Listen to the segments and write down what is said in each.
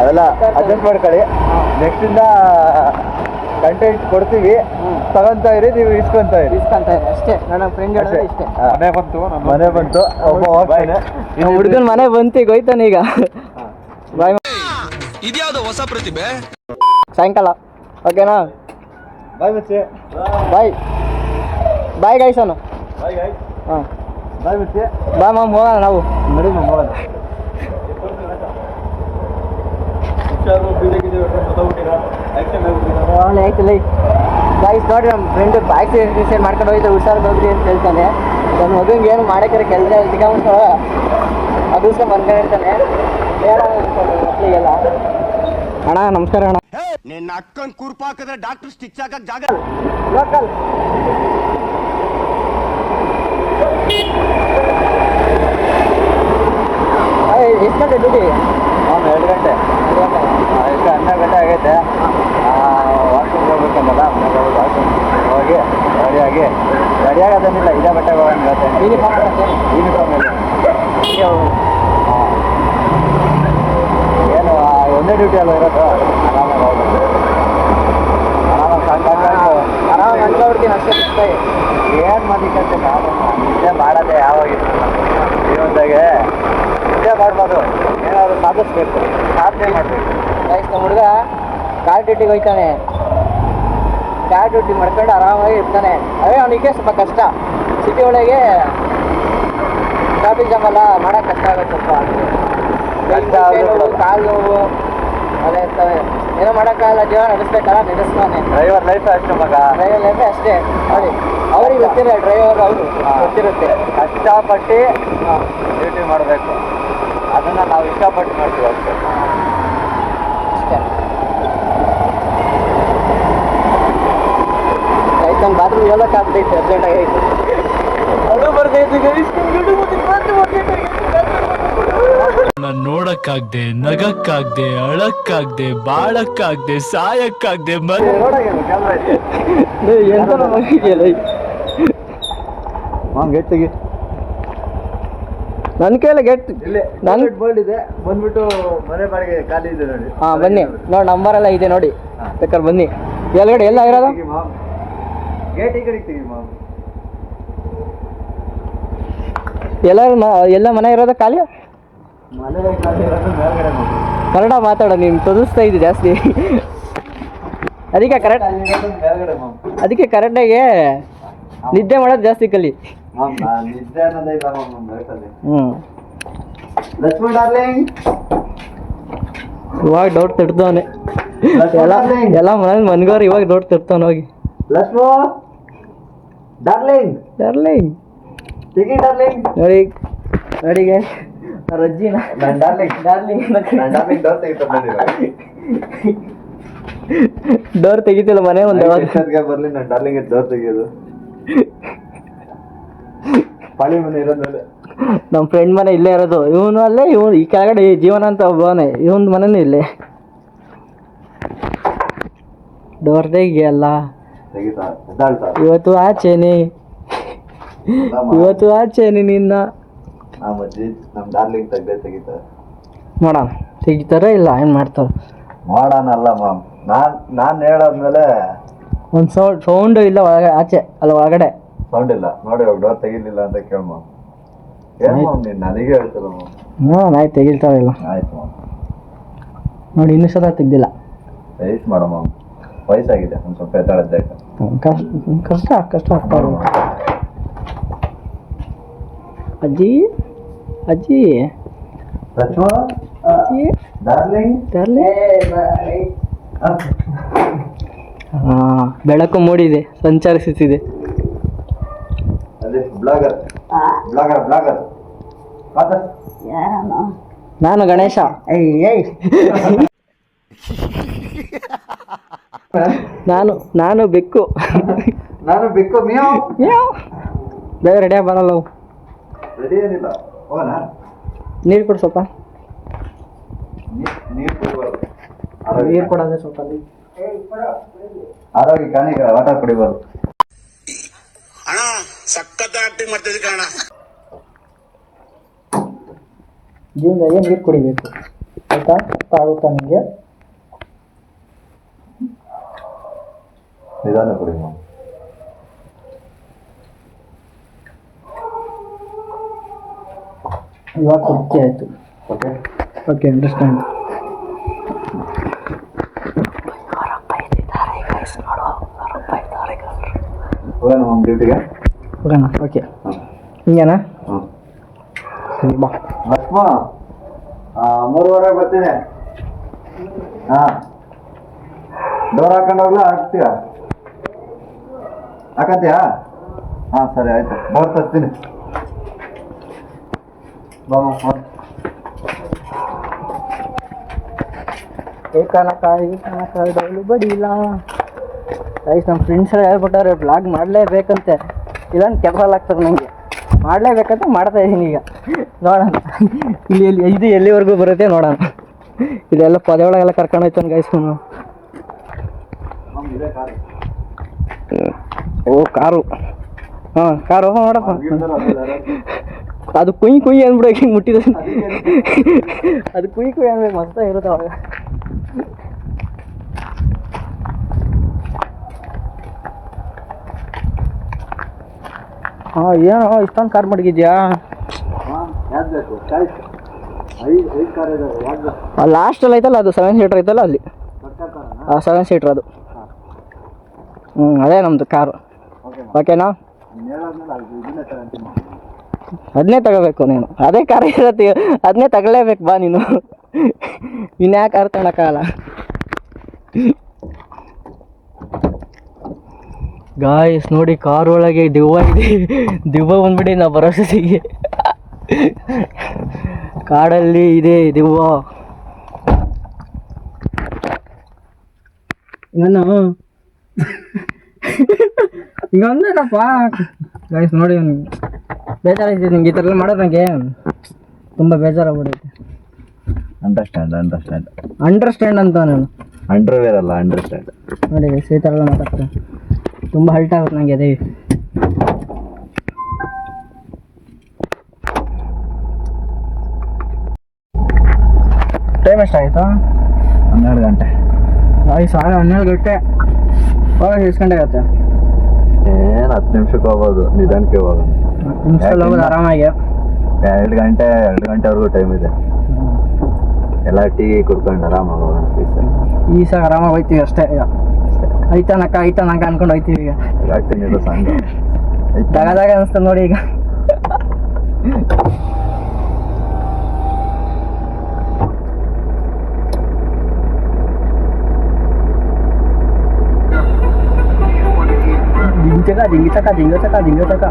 ಅದೆಲ್ಲ ಅಡ್ಜಸ್ಟ್ ಮಾಡ್ಕೊಳ್ಳಿ. ನೆಕ್ಸ್ಟ್ ಇಂದ ಕಂಟೆಂಟ್ ಕೊಡ್ತೀವಿ, ತಗೊಂತಾ ಇರಿ, ನೀವು ಇಸ್ಕೊಂತ ಇರಿ ಅಷ್ಟೇ. ನನ್ನ ಫ್ರೆಂಡ್ ಇಷ್ಟೇ. ಮನೆ ಬಂತು ಒಬ್ಬ ಹೋಗ್ತಾನೆ. ಹುಡುಗನ ಮನೆ ಬಂತು, ಈಗ ಹೋಯ್ತಾನೆ ಈಗ. ಬಾಯ್. ಇದ್ಯಾವುದು ಹೊಸ ಪ್ರತಿಭೆ. ಸಾಯಂಕಾಲ ಓಕೆನಾ? ಬಾಯ್ ಮುಚ್ಚೆ. ಬಾಯ್ ಬಾಯ್ ಗೈಸನು. ಹಾಂ ಬಾಯ್ ಮುಚ್ಚೆ. ಬಾಯ್ ಮಾಮ್, ಹೋಗೋಣ ನಾವು. ನಡಿ ಮಾಮ್ ಹೋಗೋಣ. ಆಯ್ತಲ್ಲ ಗೈಸ್, ನೋಡಿ ನಮ್ಮ ಫ್ರೆಂಡ್ ಆಕ್ಸಿಡೆಂಟ್ ಮಾಡ್ಕೊಂಡು ಹೋಯ್ತು, ಹುಷಾರು ಹೋಗ್ರಿ ಅಂತ ಹೇಳ್ತಾನೆ. ನನ್ನ ಮಗಂಗೆ ಏನು ಮಾಡೋಕ್ಕಿರ ಕೆಲಸ ಸಿಕ್ಕಾಬಿಟ್ಟು ಅದೃಷ್ಟ ಮನ್ಕೊಂಡಿರ್ತಾನೆ. ಮಕ್ಕಳಿಗೆಲ್ಲ ಅಣ್ಣ ನಮಸ್ಕಾರ ಅಣ್ಣ. ನಿನ್ನ ಅಕ್ಕನ್ ಕೂರ್ಪ ಹಾಕಿದ್ರೆ ಡಾಕ್ಟರ್ ಸ್ಟಿಚ್ ಹಾಕಕ್ ಜಾಗ ಲೋಕಲ್. ಎಷ್ಟು ಗಂಟೆ ಡ್ಯೂಟಿ? 2 ಗಂಟೆ. ಎಷ್ಟು 12 ಗಂಟೆ ಆಗೈತೆ. ವಾಶ್ರೂಮ್ ಹೋಗ್ಬೇಕಂತಲ್ಲ, ಮನೆಗೆ ಹೋಗ್ಬೇಕು. ವಾಶ್ರೂಮ್ ಹೋಗಿ ರೆಡಿ ಆಗೋದೇನಿಲ್ಲ, ಇದೇ ಬಟ್ಟೆ ಹೋಗೋಣ. ಯೂನಿಫಾರ್ಮ್ ಏನು ಒಂದೇ ಡ್ಯೂಟಿ ಅಲ್ಲ ಇರೋದು. ಆರಾಮಾಗಿ ಹೋಗ್ಬೇಕು, ಆರಾಮಾಗಿ ಅನ್ಕೊಬಿಡ್ತೀನಿ ಅಷ್ಟೇ. ಏನು ಮಾಡಿಕಂತೆ ಇದೇ ಮಾಡೋದೇ ಯಾವಾಗಿತ್ತು ಜೀವನದಾಗೆ. ಇದೇ ಮಾಡ್ಬೋದು, ಏನಾದ್ರು ಸಾಧಿಸ್ಬೇಕು, ಸಾಧನೆ ಮಾಡಬೇಕು. ನಮ್ಮ ಹುಡುಗ ಕಾರ್ ಡ್ಯೂಟಿಗೆ ಹೋಗ್ತಾನೆ. ಕಾರ್ ಡ್ಯೂಟಿ ಮಾಡ್ಕೊಂಡು ಆರಾಮಾಗಿ ಇರ್ತಾನೆ. ಅವೇ ಅವನಿಗೆ ಸ್ವಲ್ಪ ಕಷ್ಟ. ಸಿಟಿ ಒಳಗೆ ಟ್ರಾಫಿಕ್ ಜಾಮ್ ಎಲ್ಲ ಮಾಡೋಕೆ ಕಷ್ಟ ಆಗುತ್ತೆ ಸ್ವಲ್ಪ. ಕಾಲು ನೋವು ಅದೇ ಇರ್ತವೆ, ಏನೋ ಮಾಡೋಕ್ಕಾಗಲ್ಲ. ಜೀವನ ನಡೆಸ್ಬೇಕಲ್ಲ, ನಡೆಸ್ತಾನೆ. ಡ್ರೈವರ್ ಲೈಫ್ ಅಷ್ಟು ಮಗ. ಡ್ರೈವರ್ ಲೈಫೇ ಅಷ್ಟೇ. ನೋಡಿ ಅವ್ರಿಗೆ ಗೊತ್ತಿಲ್ಲ, ಡ್ರೈವರ್ ಅವರು ಗೊತ್ತಿರುತ್ತೆ. ಕಷ್ಟಪಟ್ಟು ಡ್ಯೂಟಿ ಮಾಡಬೇಕು, ಅದನ್ನು ನಾವು ಇಷ್ಟಪಟ್ಟು ಮಾಡ್ತೀವಿ ಅಷ್ಟೇ. ಅಷ್ಟೇ. ಆಯ್ತು, ನನ್ನ ಬಾತ್ರೂಮ್ ಹೇಳೋಕ್ಕಾಗ್ತೈತೆ, ಅರ್ಜೆಂಟಾಗಿ ಆಯಿತು. ಅದು ಬರ್ತೈತೆ ನೋಡಕ್ಕಾಗ್ದೆ, ನಗಕ್ಕಾಗ್ದೆ, ಅಳಕ್ಕಾಗ್ದೆ, ಬಾಳಕ್ಕಾಗ್ದೆ, ಸಾಯಕ್ಕಾಗ್ದೆ. ಎಂತ ಮಗಿದೆಯಲ್ಲ. ಗೇಟ್ ತೆಗಿ. ನನ್ನ ಕೈಯಲ್ಲಿ ಗೇಟ್ ನನ್ನ ಬೋರ್ಡ್ ಇದೆ, ಬಂದ್ಬಿಟ್ಟು ಮನೆ ಬಾಡಿಗೆ ಖಾಲಿ ಇದೆ ನೋಡಿ. ಹಾಂ ಬನ್ನಿ, ನೋಡಿ ನಂಬರ್ ಎಲ್ಲ ಇದೆ ನೋಡಿ, ಬೇಕಾದ್ರೆ ಬನ್ನಿ. ಎಲ್ಗಡೆ ಎಲ್ಲ ಇರೋದು ಗೇಟ್ ಈ ಕಡೆ ತೆಗಿ ಮಾಮ್. ಎಲ್ಲ ಮನೆ ಇರೋದು ಖಾಲಿ. ಮನೆ ಖಾಲಿ ಇರೋದು ಮೇಲ್ಗಡೆ ಮಾಮ್. ಕನ್ನಡ ಮಾತಾಡೋ, ನೀನು ತೊದಸ್ತಾ ಇದ್ದಿ ಜಾಸ್ತಿ. ಅದಕ್ಕೆ ಕರೆಕ್ಟ್ ಮೇಲ್ಗಡೆ ಮಾಮ್. ಅದಕ್ಕೆ ಕರೆಕ್ಟಾಗಿ ನಿದ್ದೆ ಮಾಡೋದು ಜಾಸ್ತಿ ಕಲಿ ಮಾಮ್. ನಿದ್ದೆ ಅನ್ನೋದೇ ಇಲ್ಲ ಮಾಮ್ ನಮ್ಮ ಲೈಫಲ್ಲಿ. ಲಕ್ಷ್ಮಣ್ ಡಾರ್ಲಿಂಗ್, ಇವಾಗ ಡೌಟ್ ತಿಡ್ತವನೆ. ಎಲ್ಲ ಮನೇಲಿ ಮನ್ಗೋರು ಇವಾಗ ಡೌಟ್ ತಿಡ್ತಾವನ ಹೋಗಿ. ಲಕ್ಷ್ಮೋ ಡಾರ್ಲಿಂಗ್, ಡಾರ್ಲಿಂಗ್ ತೆಗಿ ಡಾರ್ಲಿಂಗ್. ನೋಡಿ ನೋಡಿಗೆ ರಜ್ಜಿನ ನನ್ನ ಡಾರ್ಲಿಂಗ್, ಡಾರ್ಲಿಂಗ್ ಡಾರ್ಲಿಂಗ್ ಡೋರ್ ತೆಗಿತಾರೆ. ಡೋರ್ ತೆಗಿತಿಲ್ಲ ಮನೆ ಒಂದು ಬರ್ಲಿ ನನ್ನ ಡಾರ್ಲಿಂಗ್ ಡೋರ್ ತೆಗಿಯೋದು. ಪಾಳಿ ಮನೆ ಇರೋದ್ಮೇಲೆ ನಮ್ಮ ಫ್ರೆಂಡ್ ಮನೆ ಇಲ್ಲೇ ಇರೋದು. ಇವನು ಅಲ್ಲೇ, ಇವನು ಈ ಕೆಳಗಡೆ ಜೀವನ ಅಂತ ಒಬ್ಬವನೇ, ಇವನ್ ಮನೇನು ಇಲ್ಲೇ. ಡೋರ್ ತೆಗಿಯಲ್ಲ ಇವತ್ತು ಆಚೆನೆ, ಇವತ್ತು ಆಚೆನೆ ನಿನ್ನ. ನಮ್ಮ ಡಾರ್ಲಿಂಗ್ ತೆಗಿತಾರೆ. ನೋಡೋಣ ತೆಗಿತಾರ ಇಲ್ಲ ಏನು ಮಾಡ್ತಾರೆ. ಮಾಡೋಣಲ್ಲ ಮಾಮ್. ನಾನು ಹೇಳಾದ್ಮೇಲೆ ಒಂದು ಸೌಂಡು ಇಲ್ಲ ಒಳಗೆ, ಆಚೆ ಅಲ್ಲ ಒಳಗಡೆ ಸೌಂಡ್ ಇಲ್ಲ ನೋಡಿ. ಡೋರ್ ತೆಗಿಲಿಲ್ಲ ಅಂತ ಕೇಳ ಮಾಮ್. ಏನು ಮಾಮ್ ನೀನು ನನಗೆ ಹೇಳ್ತಿಲ್ಲ ಮಾಮ್. ಆಯ್ತು ತೆಗಿಲ್ತಾರ ಇಲ್ಲ. ಆಯ್ತು ಮಾಮ್. ನೋಡಿ ಇನ್ನೂ ಸಲ ತೆಗ್ದಿಲ್ಲ. ವೆಯ್ಟ್ ಮಾಡೋ ಮಾಮ್, ವಯಸ್ಸಾಗಿದೆ, ಒಂದು ಸ್ವಲ್ಪ ಎತ್ತಾಡದ್ದಾಯ್ತು. ಕಷ್ಟ ಆಗ್ತಾರ. ಅಜ್ಜಿ ಅಜ್ಜಿ ಡಾರ್ಲಿಂಗ್, ಹಾಂ ಬೆಳಕು ಮೂಡಿದೆ, ಸಂಚರಿಸುತ್ತಿದೆ. ಬ್ಲಾಗರ್ ಬ್ಲಾಗರ್ ಬ್ಲಾಗರ್ ನಾನು ಗಣೇಶ. ನಾನು ಬೆಕ್ಕು. ನಾನು ಬೆಕ್ಕು. ಬೇಗ ರೆಡಿಯಾಗಿ ಬರಲ್ಲ. ರೆಡಿ ಏನಿಲ್ಲ, ಹೋಗೋಣ. ನೀರು ಕೊಡು ಸ್ವಲ್ಪ. ನೀರು ಕುಡಿಬಾರ್ದು, ನೀರು ಕೊಡೋದೇ ಸ್ವಲ್ಪ. ಆರೋಗ್ಯ ಕಾಣಿಕೆ ವಾಟರ್ ಕುಡಿಬಾರ್ದು. ಅಣ್ಣ ಸಖತ್ ಆಕ್ಟಿಂಗ್ ಮಾಡ್ತಿದ್ದೆ ಕಣ. ಜೀವನದಾಗೆ ನೀರು ಕುಡಿಬೇಕು, ಆಯಿತಾ? ಅರ್ಥ ಆಗುತ್ತಾ ನಿಮಗೆ? ನಿಧಾನ ಕುಡಿ. ಇವಾಗ ಕುಡಿಕೆ ಆಯಿತು. Okay okay, understand. ಹೋಗೋಣ ನಮ್ಮ ಡ್ಯೂಟಿಗೆ. ಹೋಗೋಣ. ಓಕೆ, ಹಿಂಗೇನಾ? ಹಾಂ ಸರಿ, ಬಾ. ಲಕ್ಷ್ಮ 3:15 ಬರ್ತೀನಿ. ಹಾಂ, ಡೋರ್ ಹಾಕೊಂಡು ಹೋಗ್ಲಾ? ಹಾಕ್ತೀಯಾ? ಹಾಕಂತೀಯಾ? ಹಾಂ ಸರಿ ಆಯಿತು, ಡೋರ್ ತರ್ತೀನಿ. ಡೌಲು ಬಡಿಲ್ಲ. ಗೈಸ್, ನಮ್ಮ ಫ್ರೆಂಡ್ಸ್ ಎಲ್ಲ ಹೇಳ್ಬಿಟ್ಟವ್ರೆ ಬ್ಲಾಗ್ ಮಾಡಲೇಬೇಕಂತೆ, ಇಲ್ಲಂತ ಕೆಲಸ ಆಗ್ತದೆ ನನಗೆ. ಮಾಡಲೇಬೇಕಂತ ಮಾಡ್ತಾ ಇದ್ದೀನಿ ಈಗ. ನೋಡೋಣ ಇದು ಎಲ್ಲಿವರೆಗೂ ಬರುತ್ತೆ ನೋಡೋಣ. ಇದೆಲ್ಲ ಪೊದೆ ಒಳಗೆಲ್ಲ ಕರ್ಕೊಂಡು ಹೋಯ್ತಾನೆ ಗೈಸ್. ಓ, ಕಾರು. ಹಾಂ, ಕಾರು ನೋಡಪ್ಪ. ಅದು ಕುಯ್ ಕುಯ್ ಅಂದ್ಬಿಡೋ, ಹಿಂಗೆ ಮುಟ್ಟಿದ ಅದು ಕುಯ್ ಕುಯ್ ಅನ್ಬೇಕು, ಮಸ್ತ ಇರುತ್ತೆ ಅವಾಗ. ಹಾಂ, ಏನೋ ಇಷ್ಟೊಂದು ಕಾರ್ ಮಡಗಿದ್ಯಾ? ಲಾಸ್ಟಲ್ಲಿ ಐತಲ್ಲ ಅದು 7 ಸೀಟ್ರ್ ಐತಲ್ಲ ಅಲ್ಲಿ. 7 ಸೀಟ್ರ್ ಅದು. ಅದೇ ನಮ್ಮದು ಕಾರು. ಓಕೆನಾ? ಅದನ್ನೇ ತಗೋಬೇಕು ನೀನು. ಅದೇ ಕಾರ್ ಇರತ್ತೆ, ಅದನ್ನೇ ತಗೊಳ್ಳೇಬೇಕು. ಬಾ ನೀನು, ಇನ್ಯಾಕೆ ಕಾರ್ ತಗೊಳಕ್ಕಾಗಲ್ಲ. ಗಾಯ್ಸ್ ನೋಡಿ, ಕಾರ್ ಒಳಗೆ ದಿವ್ವ ಬಂದ್ಬಿಡಿ ನಾವು ಬರೋಸತಿಗೆ. ಕಾಡಲ್ಲಿ ಇದೆ ದಿವ್ವ. ನಾನು ಈಗ ಒಂದೇನಪ್ಪ ಗಾಯ್ಸ್ ನೋಡಿ, ಬೇಜಾರೈತೆ ನಿಂಗೆ ಈ ಥರ ಎಲ್ಲ ಮಾಡೋದು. ನನಗೆ ತುಂಬ ಬೇಜಾರಾಗ್ಬಿಡೈತೆ. ಅಂಡರ್ಸ್ಟ್ಯಾಂಡ್ ಅಂತ ನಾನು ಅಂಡರ್ವೇರ್ ಅಲ್ಲ, ಅಂಡರ್ಸ್ಟ್ಯಾಂಡ್ ನೋಡಿ ಗೈಸ್, ಈ ಥರ ಎಲ್ಲ ಮಾತಾಡ್ತೇನೆ. ತುಂಬ ಹಲ್ಟ್ ಆಗುತ್ತೆ ನನಗೆ ಅದೇ. ಟೈಮ್ ಎಷ್ಟಾಗಿತ್ತು? 12 ಗಂಟೆ. ಗಾಯ್ಸ್, 12 ಗಂಟೆ ಹೋಗೋದು ಎಷ್ಟು ಗಂಟೆ ಆಗುತ್ತೆ? ಏನು 10 ನಿಮಿಷಕ್ಕೆ ಹೋಗೋದು, ನಿಧಾನಕ್ಕೆ ಹೋಗೋದು. 10 ನಿಮಿಷದಲ್ಲಿ ಹೋಗೋದು ಆರಾಮಾಗಿ. 2 ಗಂಟೆವರೆಗೂ ಟೈಮ್ ಇದೆ. ಎಲ್ಲ ಟೀ ಕುಡ್ಕೊಂಡು ಆರಾಮಾಗಿ ಹೋಗೋಣ. ಈ ಸಹ ಆರಾಮಾಗಿ ಹೋಗ್ತೀವಿ ಅಷ್ಟೇ. ಈಗ ಐತಾನಕ್ಕ ಅನ್ಕೊಂಡು ಹೋಗ್ತೀವಿ. ಈಗ ಆಗ್ತೀನಿ ಸಾಂಗ್ ತಗದಾಗ ಅನಿಸ್ತದೆ ನೋಡಿ ಈಗ. ದಿಂಗ ಚಕ.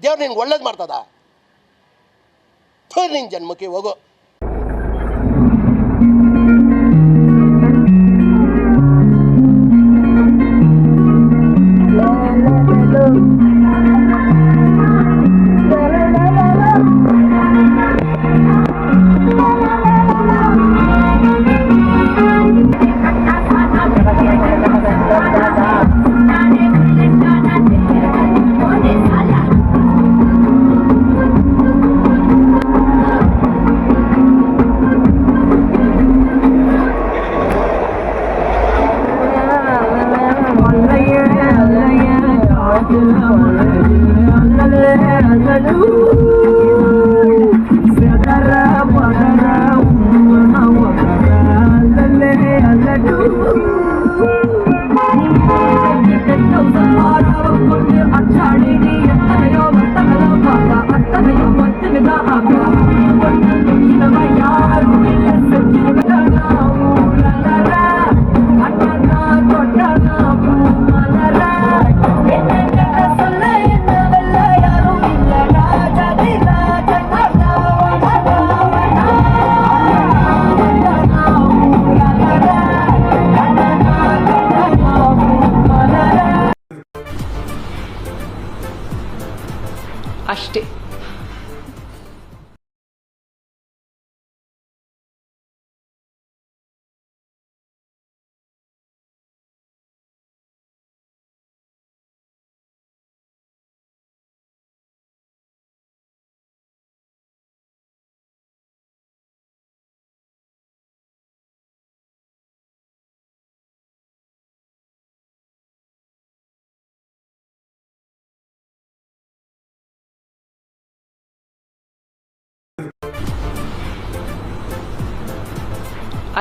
ದೇವ್ರು ನಿನ್ಗೆ ಒಳ್ಳೇದು ಮಾಡ್ತದ? ನಿನ್ ಜನ್ಮಕ್ಕೆ ಹೋಗೋ. ಅಷ್ಟೇ.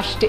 ಅಷ್ಟೇ.